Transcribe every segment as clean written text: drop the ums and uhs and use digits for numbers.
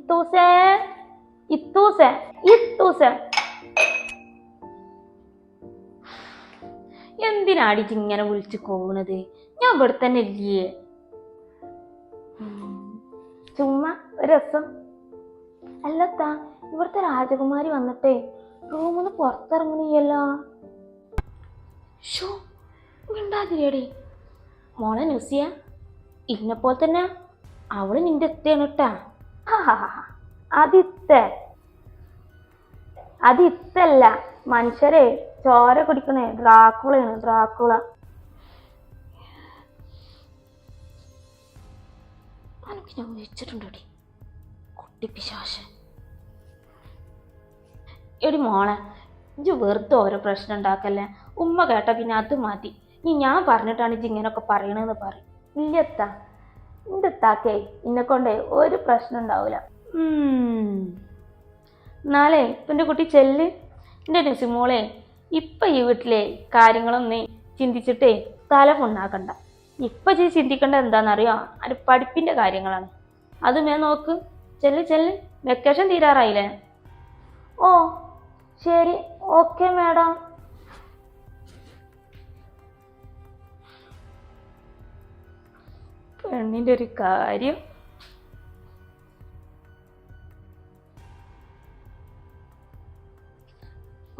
ഇത്തൂസേ ഇത്തൂസേ ഇത്തൂസേ എന്തിനാടിച്ച് ഇങ്ങനെ വിളിച്ചു പോകണത്? ഞാൻ ഇവിടെ തന്നെ ഇല്ലേ? ചുമ്മാ ഒരു രസം. അല്ലത്താ, ഇവിടുത്തെ രാജകുമാരി വന്നിട്ടേ റൂമിന്ന് പുറത്തിറങ്ങണിയല്ലോ. ഷോ മിണ്ടാതിരിയടി മോളെ ന്യൂസിയ. ഇന്നെപ്പോലെ തന്നെ അവള് നിന്റെ എത്തയാണ് കേട്ടാ. അതിത്തല്ല മനുഷ്യരെ ചോര കുടിക്കണേ ഡ്രാക്കുളയാണ്, ഡ്രാക്കുള. അനക്ക് ഞാൻ വെച്ചിട്ടുണ്ടോടി കുട്ടി പിശാശ്. എടി മോളെ, ഇജ്ജ് വെറുതെ ഓരോ പ്രശ്നം ഉണ്ടാക്കല്ലേ. ഉമ്മ കേട്ട പിന്നെ അത് മതി. നീ ഞാൻ പറഞ്ഞിട്ടാണ് ഇജ്ജ് ഇങ്ങനൊക്കെ പറയണെന്ന് പറയും. ഇല്ലത്താ, എൻ്റെ എത്താക്കേ ഇന്നെ കൊണ്ടേ ഒരു പ്രശ്നം ഉണ്ടാവില്ല. നാളെ ഇപ്പം എൻ്റെ കുട്ടി ചെല്ല്. എൻ്റെ നസിമോളെ, ഇപ്പം ഈ വീട്ടിലെ കാര്യങ്ങളൊന്നും ചിന്തിച്ചിട്ടേ തല പൊണ്ണാക്കണ്ട. ഇപ്പം ചിന്തിക്കേണ്ട എന്താണെന്നറിയോ? അത് പഠിപ്പിൻ്റെ കാര്യങ്ങളാണ്. അതുമേ നോക്ക്. ചെല്ല് ചെല്ല്, വെക്കേഷൻ തീരാറായില്ലേ? ഓ ശരി, ഓക്കെ മാഡം. പെണ്ണിൻ്റെ ഒരു കാര്യം.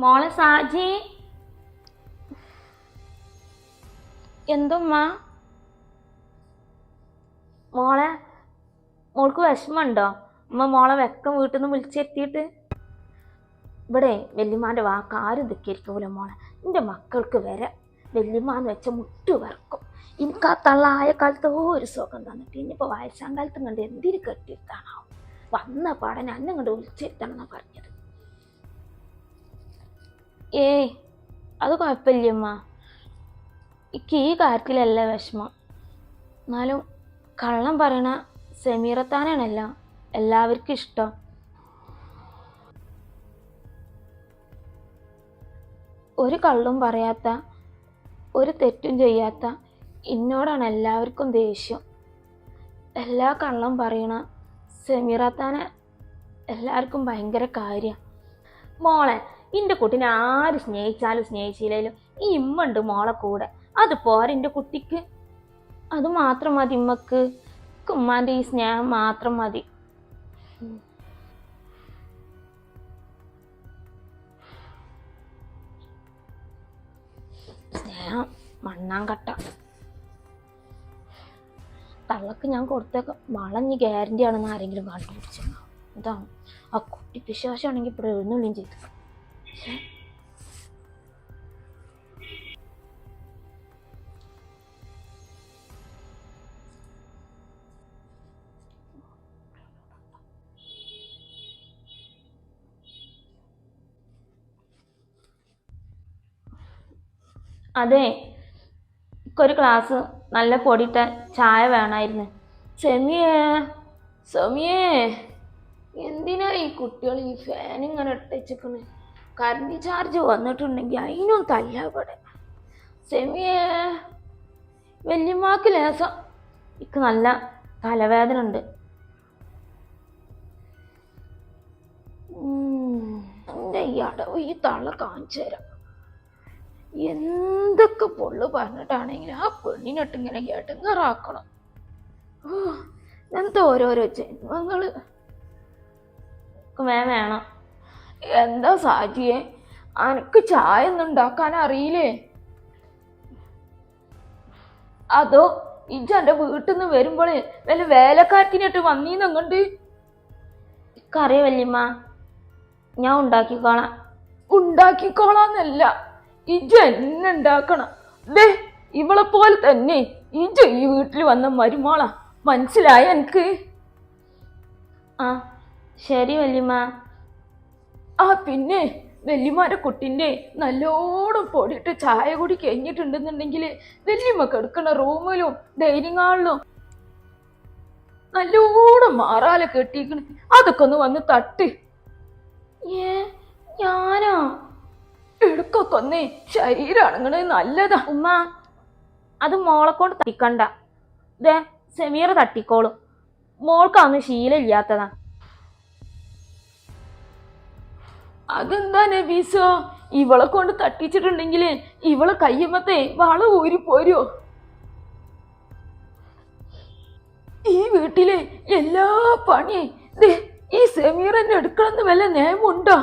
മോളെ സാജി. എന്തുമ്മ? മോൾക്ക് വിഷമമുണ്ടോ? ഉമ്മ മോളെ വെക്കം വീട്ടിൽ നിന്ന് വിളിച്ചെത്തിയിട്ട്. ഇവിടെ വല്യമ്മാൻ്റെ വാക്ക് ആരും ധിക്കരിക്കൂല മോളെ. എൻ്റെ മക്കൾക്ക് വരെ വല്യമ്മാന്ന് വെച്ച മുട്ടു വറക്കും. എനിക്ക് ആ തള്ളായ കാലത്ത് ഒരു സുഖം തന്നിട്ട് ഇനിയിപ്പോൾ വയസ്സാം കാലത്തും കണ്ട് എന്തിനു കെട്ടിയിരുത്താണോ വന്ന പാടനെ അന്നെ കണ്ട് വിളിച്ചെത്തണം എന്നാണ് പറഞ്ഞത്. ഏയ് അത് കുഴപ്പമില്ലമ്മ. എനിക്ക് ഈ കാര്യത്തിലല്ല വിഷമം. എന്നാലും കള്ളം പറയണ സെമീറത്താനാണല്ലോ എല്ലാവർക്കും ഇഷ്ടം. ഒരു കള്ളും പറയാത്ത, ഒരു തെറ്റും ചെയ്യാത്ത എന്നോടാണ് എല്ലാവർക്കും ദേഷ്യം. എല്ലാ കള്ളം പറയണ സെമീറത്താനെ എല്ലാവർക്കും ഭയങ്കര കാര്യം. മോളെ, എൻ്റെ കുട്ടീനെ ആര് സ്നേഹിച്ചാലും സ്നേഹിച്ചില്ലേലും ഈ ഇമ്മുണ്ട് മോളെ കൂടെ. അത് പോരെ എൻ്റെ കുട്ടിക്ക്. അത് മാത്രം മതി ഇമ്മക്ക്. ഉമ്മാൻ്റെ ഈ സ്നേഹം മാത്രം മതി. സ്നേഹം മണ്ണാങ്കട്ട. തള്ളക്ക് ഞാൻ കൊടുത്തേക്ക വളഞ്ഞ് ഗ്യാരണ്ടി ആണെന്ന് ആരെങ്കിലും കണ്ടുപിടിച്ചു. ഇതാണ് ആ കുട്ടി പിശാശാണെങ്കിൽ ഇപ്പോൾ എഴുന്നള്ളിയും ചെയ്തു. അതെ, ഒരു ഗ്ലാസ് നല്ല പൊടിയിട്ട ചായ വേണമായിരുന്നു. സെമിയേ എന്തിനാ ഈ കുട്ടികൾ ഈ ഫാൻ ഇങ്ങനെ ഇട്ടേച്ചിക്കണ്? കറണ്ട് ചാർജ് വന്നിട്ടുണ്ടെങ്കിൽ അതിനും തല്ല ഇവിടെ. സെമിയേ, വല്യമ്മാക്ക് ലേസം എനിക്ക് നല്ല തലവേദന ഉണ്ട്. എൻ്റെ ഈ അടവ് ഈ തള്ള കാണിച്ചു തരാം. എന്തൊക്കെ പൊള്ളു പറഞ്ഞിട്ടാണെങ്കിലും ആ പെണ്ണിനിട്ട് ഇങ്ങനെ എടങ്ങാറാക്കണം. എന്താ ഓരോരോ ജന്മങ്ങള് വേണം. എന്താ സാജിയെ, അനക്ക് ചായ ഒന്നും ഉണ്ടാക്കാൻ അറിയില്ലേ? അതോ ഇജ്ജ് എൻ്റെ വീട്ടിൽ നിന്ന് വരുമ്പോൾ വല്ല വേലക്കാറ്റിനിട്ട് വന്നീന്നങ്ങണ്ട്? എനിക്കറിയ വല്യമ്മ, ഞാൻ ഉണ്ടാക്കിക്കോളാം. ഉണ്ടാക്കിക്കോളാന്നല്ല, ഇജ്ജ് എന്നെ ഉണ്ടാക്കണം. ദേ ഇവളെ പോലെ തന്നെ ഇജ്ജ് ഈ വീട്ടിൽ വന്ന മരുമോള, മനസ്സിലായ എനിക്ക്? ആ ശരി വല്യമ്മ. ആ പിന്നെ വല്യമ്മാരുടെ കുട്ടിൻ്റെ നല്ലോണം പൊടിയിട്ട് ചായ കൂടി കഴിഞ്ഞിട്ടുണ്ടെന്നുണ്ടെങ്കിൽ വല്യമ്മ കിടക്കുന്ന റൂമിലും ഡൈനിങ് ഹാളിലും നല്ലോണം മാറാല കെട്ടിക്കണ്. അതൊക്കെ ഒന്ന് വന്ന് തട്ട്. ഞാനോ? എടുക്കൊക്കെ ഒന്നേ ശരീരമാണെങ്ങനെ നല്ലതാ. ഉമ്മ, അത് മോളെ കൊണ്ട് തട്ടിക്കണ്ട. ഇതേ സെമീറ തട്ടിക്കോളും. മോൾക്കതൊന്നും ശീലമില്ലാത്തതാ. അതെന്താ നബീസോ, ഇവളെ കൊണ്ട് തട്ടിച്ചിട്ടുണ്ടെങ്കിൽ ഇവളെ കയ്യമ്മത്തെ വള ഊരി പോരോ? ഈ വീട്ടിലെ എല്ലാ പണിയും ഈ സെമീറന്നെ എടുക്കണമെന്ന് വല്ല നിയമമുണ്ടോ?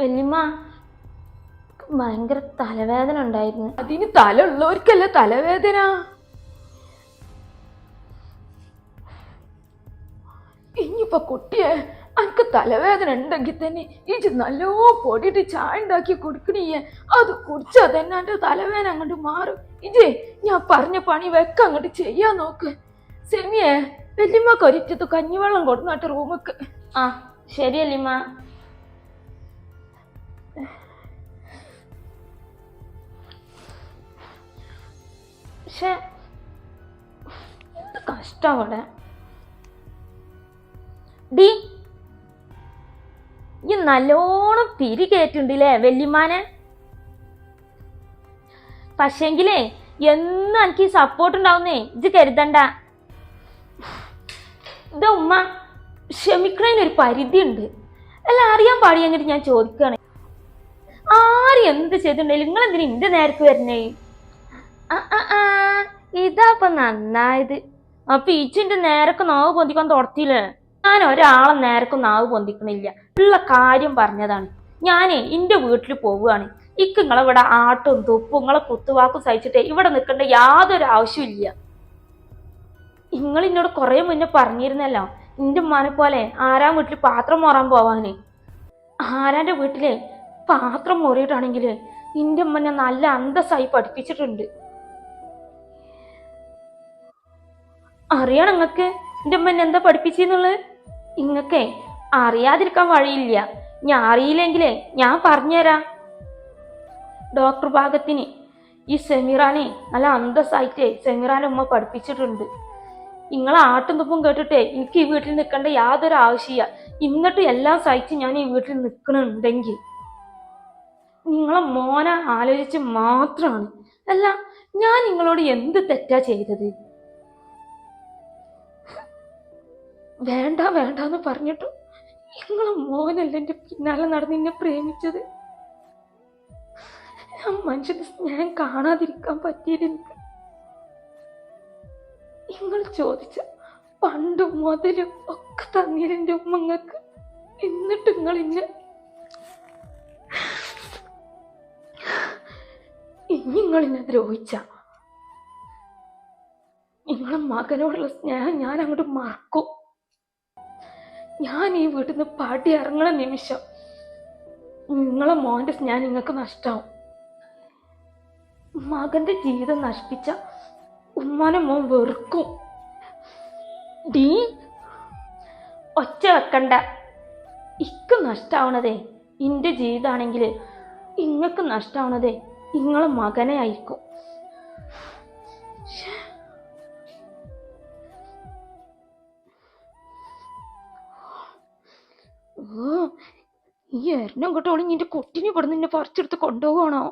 വല്യമ്മ, ഭയങ്കര തലവേദന ഉണ്ടായിരുന്നു. അതിന് തല ഉള്ളവർക്കല്ല തലവേദന. ഇനിയിപ്പൊ കുട്ടിയെ അനക്ക് തലവേദന ഉണ്ടെങ്കിൽ തന്നെ ഇജ് നല്ലോ പൊടിയിട്ട് ചായ ഉണ്ടാക്കി കുടിക്കണീയെ. അത് കുടിച്ചാ തന്നെ എന്റെ തലവേദന അങ്ങോട്ട് മാറും. ഇജേ ഞാൻ പറഞ്ഞ പണി വെക്ക അങ്ങോട്ട് ചെയ്യാൻ നോക്ക്. സെമിയെ, വല്യമ്മക്ക് ഒരിറ്റത്ത് കഞ്ഞിവെള്ളം കൊടുന്നാട്ട് റൂമുക്ക്. ആ ശരി വല്യമ്മ. പക്ഷെ എന്ത് കഷ്ടം അവിടെ. ഡി, ഈ നല്ലോണം പിരി കേറ്റുണ്ടല്ലേ വല്യമ്മാനെ. പക്ഷെങ്കിലേ എന്നും എനിക്ക് ഈ സപ്പോർട്ട് ഉണ്ടാവുന്നേ ഇത് കരുതണ്ട. ഇത് ഉമ്മ, ക്ഷമിക്കണതിനൊരു പരിധി ഉണ്ട്. അല്ല, അറിയാൻ പാടിയെങ്കിൽ ഞാൻ ചോദിക്കുകയാണ്, ആരും എന്ത് ചെയ്തിട്ടുണ്ടെങ്കിലും നിങ്ങൾ എന്തിനാ എന്റെ നേർക്ക് വരുന്നേ? ഇതാപ്പൊ നന്നായത്. അപ്പൊ ഈച്ചിന്റെ നേരക്ക് നാവ് പൊന്തിക്കാൻ തുടത്തില്ലേ? ഞാൻ ഒരാളെ നേരക്കും നാവ് പൊന്തിക്കണില്ല, ഉള്ള കാര്യം പറഞ്ഞതാണ്. ഞാനേ എന്റെ വീട്ടിൽ പോവുകയാണ്. ഇക്ക് നിങ്ങളിവിടെ ആട്ടും തുപ്പും നിങ്ങളെ കുത്തുവാക്കും സഹിച്ചിട്ടേ ഇവിടെ നിൽക്കേണ്ട യാതൊരു ആവശ്യമില്ല. നിങ്ങൾ എന്നോട് കുറെ മുന്നേ പറഞ്ഞിരുന്നല്ലോ എന്റെ ഉമ്മാനെ പോലെ ആരാൻ വീട്ടിൽ പാത്രം മോറാൻ പോവാന്. ആരാന്റെ വീട്ടിലെ പാത്രം മോറിയിട്ടാണെങ്കിൽ എന്റെ ഉമ്മനെ നല്ല അന്തസ്സായി പഠിപ്പിച്ചിട്ടുണ്ട്. അറിയണം നിങ്ങക്ക് എന്റെ ഉമ്മനെ എന്താ പഠിപ്പിച്ചെന്നുള്ളത്? ഇങ്ങക്കേ അറിയാതിരിക്കാൻ വഴിയില്ല. ഞാൻ അറിയില്ലെങ്കിലേ ഞാൻ പറഞ്ഞുതരാം. ഡോക്ടർ ഭാഗത്തിന് ഈ സെമീറാനെ നല്ല അന്തസ്സായിട്ടേ സെമീറാനെ ഉമ്മ പഠിപ്പിച്ചിട്ടുണ്ട്. നിങ്ങളെ ആട്ടും തുപ്പും കേട്ടിട്ടേ എനിക്ക് ഈ വീട്ടിൽ നിൽക്കേണ്ട യാതൊരു ആവശ്യമില്ല. എന്നിട്ട് എല്ലാം സഹിച്ച് ഞാൻ ഈ വീട്ടിൽ നിൽക്കണുണ്ടെങ്കിൽ നിങ്ങളെ മോനെ ആലോചിച്ച് മാത്രമാണ്. അല്ല, ഞാൻ നിങ്ങളോട് എന്ത് തെറ്റാ ചെയ്തത്? വേണ്ട വേണ്ടെന്ന് പറഞ്ഞിട്ടും നിങ്ങളെ മോനല്ല എന്റെ പിന്നാലെ നടന്ന് എന്നെ പ്രേമിച്ചത്. മനുഷ്യന്റെ സ്നേഹം കാണാതിരിക്കാൻ പറ്റിയില്ല. നിങ്ങൾ ചോദിച്ച പണ്ടും മുതലും ഒക്കെ തന്നിരുന്ന ഉമ്മങ്ങൾക്ക്, എന്നിട്ട് നിങ്ങൾ നിങ്ങളിന്നെ ദ്രോഹിച്ച നിങ്ങളെ മകനോടുള്ള സ്നേഹം ഞാൻ അങ്ങോട്ട് മറക്കും. ഞാൻ ഈ വീട്ടിൽ നിന്ന് പാടി ഇറങ്ങണ നിമിഷം നിങ്ങളെ മോന്റെ സ്നേഹം നിങ്ങൾക്ക് നഷ്ടാവും. മകന്റെ ജീവിതം നശിപ്പിച്ച ഉമ്മാനെ മോൻ വെറുക്കും. ഡീ, ഒച്ച വെക്കണ്ട. ഇക്ക് നഷ്ടാവണതേ ഇന്റെ ജീവിതമാണെങ്കിൽ ഇങ്ങക്ക് നഷ്ടാവണതേ നിങ്ങളെ മകനെ ആയിരിക്കും. ഈ എരണം കേട്ടോളി നിന്റെ കുട്ടിനെ ഇവിടെ നിന്നെ പറിച്ചെടുത്ത് കൊണ്ടുപോകണോ?